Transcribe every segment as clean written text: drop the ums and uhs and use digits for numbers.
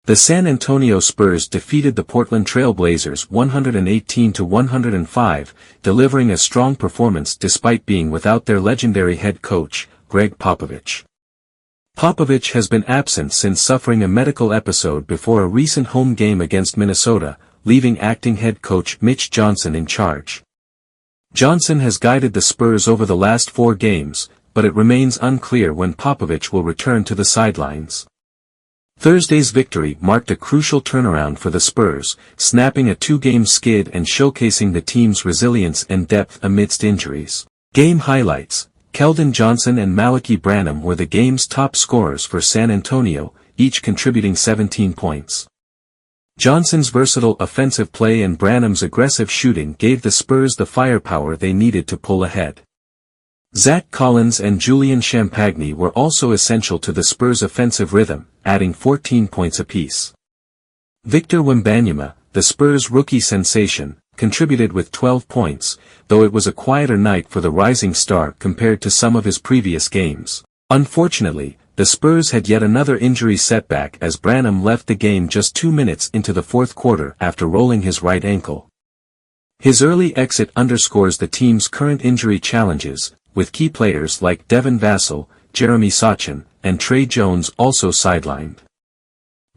The San Antonio Spurs defeated the Portland Trail Blazers 118-105, delivering a strong performance despite being without their legendary head coach, Gregg Popovich. Popovich has been absent since suffering a medical episode before a recent home game against Minnesota, leaving acting head coach Mitch Johnson in charge. Johnson has guided the Spurs over the last 4 games, but it remains unclear when Popovich will return to the sidelines. Thursday's victory marked a crucial turnaround for the Spurs, snapping a 2-game skid and showcasing the team's resilience and depth amidst injuries. Game highlights: Keldon Johnson and Malaki Branham were the game's top scorers for San Antonio, each contributing 17 points. Johnson's versatile offensive play and Branham's aggressive shooting gave the Spurs the firepower they needed to pull ahead. Zach Collins and Julian Champagny were also essential to the Spurs' offensive rhythm, adding 14 points apiece. Victor Wembanyama, the Spurs' rookie sensation, contributed with 12 points, though it was a quieter night for the rising star compared to some of his previous games. Unfortunately, the Spurs had yet another injury setback as Branham left the game just 2 minutes into the fourth quarter after rolling his right ankle. His early exit underscores the team's current injury challenges, with key players like Devin, Vassell, Sochan, and Trey Jones also sidelined.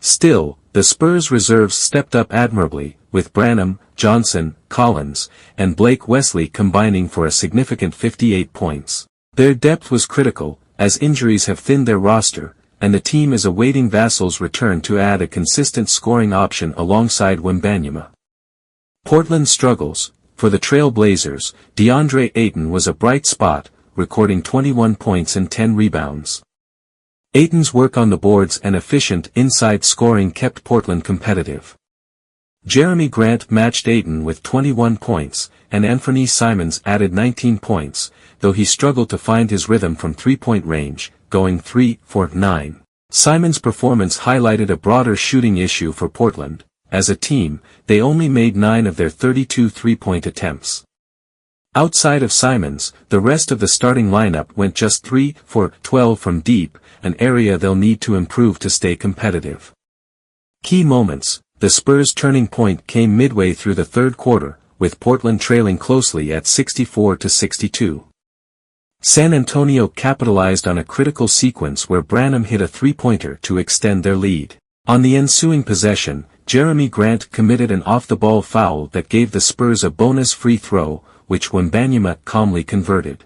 Still, the Spurs' reserves stepped up admirably, with Branham, Johnson, Collins, and Blake Wesley combining for a significant 58 points. Their depth was critical, as injuries have thinned their roster, and the team is awaiting Vassell's return to add a consistent scoring option alongside Wembanyama. Portland struggles. For the Trail Blazers, Deandre Ayton was a bright spot, recording 21 points and 10 rebounds. Ayton's work on the boards and efficient inside scoring kept Portland competitive. Jeremy Grant matched Ayton with 21 points, and Anthony Simons added 19 points, though he struggled to find his rhythm from three-point range, going 3 for 9. Simons' performance highlighted a broader shooting issue for Portland. As a team, they only made 9 of their 32 three-point attempts. Outside of Simons, the rest of the starting lineup went just 3 for 12 from deep, an area they'll need to improve to stay competitive. Key moments: the Spurs' turning point came midway through the third quarter, with Portland trailing closely at 64-62. San Antonio capitalized on a critical sequence where Branham hit a three-pointer to extend their lead. On the ensuing possession, Jeremy Grant committed an off-the-ball foul that gave the Spurs a bonus free throw, which Wembanyama calmly converted.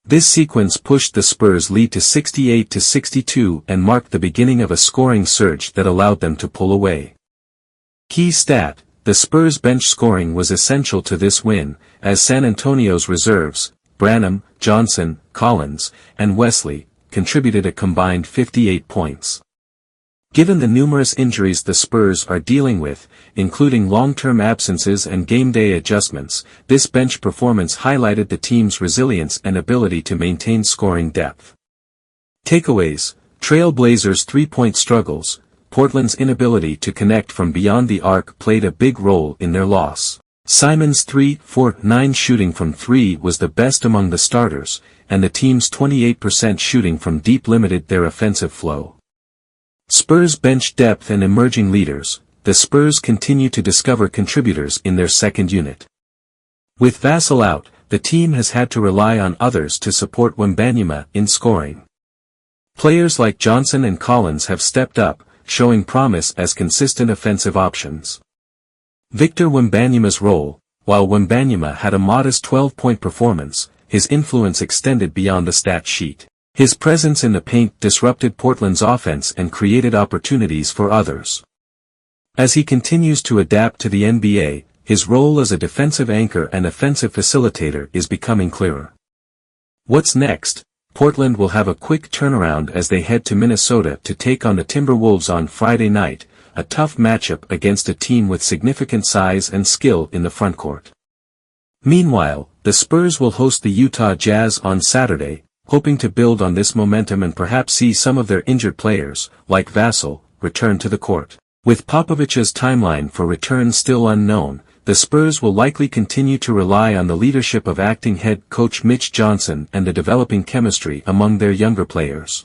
This sequence pushed the Spurs' lead to 68-62 and marked the beginning of a scoring surge that allowed them to pull away. Key stat: the Spurs' bench scoring was essential to this win, as San Antonio's reserves, Branham, Johnson, Collins, and Wesley, contributed a combined 58 points. Given the numerous injuries the Spurs are dealing with, including long-term absences and game-day adjustments, this bench performance highlighted the team's resilience and ability to maintain scoring depth. Takeaways: Trail Blazers' three-point struggles. Portland's inability to connect from beyond the arc played a big role in their loss. Simons' 3 for 9 shooting from 3 was the best among the starters, and the team's 28% shooting from deep limited their offensive flow. Spurs bench depth and emerging leaders. The Spurs continue to discover contributors in their second unit. With Vassell out, the team has had to rely on others to support Wembanyama in scoring. Players like Johnson and Collins have stepped up, showing promise as consistent offensive options. Victor Wembanyama's role: while Wembanyama had a modest 12-point performance, his influence extended beyond the stat sheet. His presence in the paint disrupted Portland's offense and created opportunities for others. As he continues to adapt to the NBA, his role as a defensive anchor and offensive facilitator is becoming clearer. What's next? Portland will have a quick turnaround as they head to Minnesota to take on the Timberwolves on Friday night, a tough matchup against a team with significant size and skill in the frontcourt. Meanwhile, the Spurs will host the Utah Jazz on Saturday, hoping to build on this momentum and perhaps see some of their injured players, like Vassell, return to the court. With Popovich's timeline for return still unknown, the Spurs will likely continue to rely on the leadership of acting head coach Mitch Johnson and the developing chemistry among their younger players.